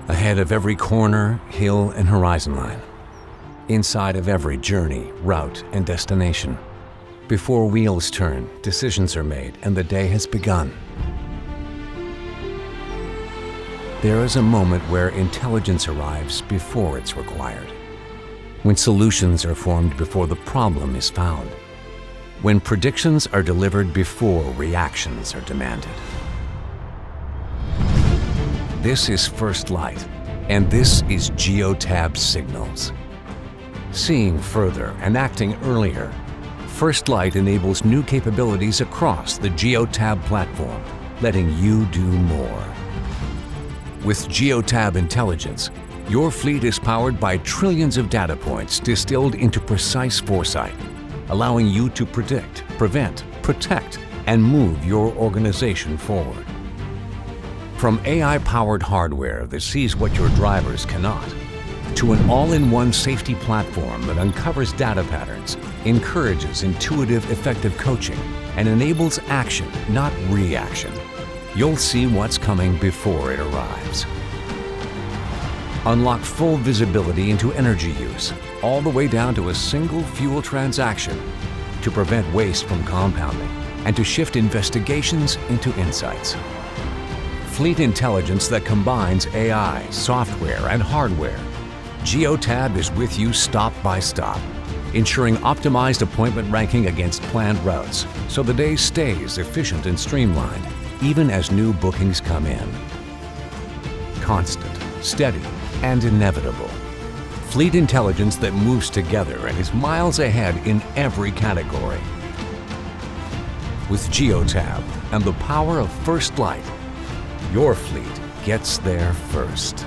Ahead of every corner, hill, and horizon line. Inside of every journey, route, and destination. Before wheels turn, decisions are made, and the day has begun. There is a moment where intelligence arrives before it's required. When solutions are formed before the problem is found. When predictions are delivered before reactions are demanded. This is First Light, and this is Geotab Signals. Seeing further and acting earlier, First Light enables new capabilities across the Geotab platform, letting you do more. With Geotab Intelligence, your fleet is powered by trillions of data points distilled into precise foresight, allowing you to predict, prevent, protect, and move your organization forward. From AI-powered hardware that sees what your drivers cannot, to an all-in-one safety platform that uncovers data patterns, encourages intuitive, effective coaching, and enables action, not reaction, you'll see what's coming before it arrives. Unlock full visibility into energy use, all the way down to a single fuel transaction, to prevent waste from compounding, and to shift investigations into insights. Fleet intelligence that combines AI, software, and hardware. Geotab is with you stop by stop, ensuring optimized appointment ranking against planned routes, so the day stays efficient and streamlined, even as new bookings come in. Constant, steady, and inevitable. Fleet intelligence that moves together and is miles ahead in every category. With Geotab and the power of First Light, your fleet gets there first.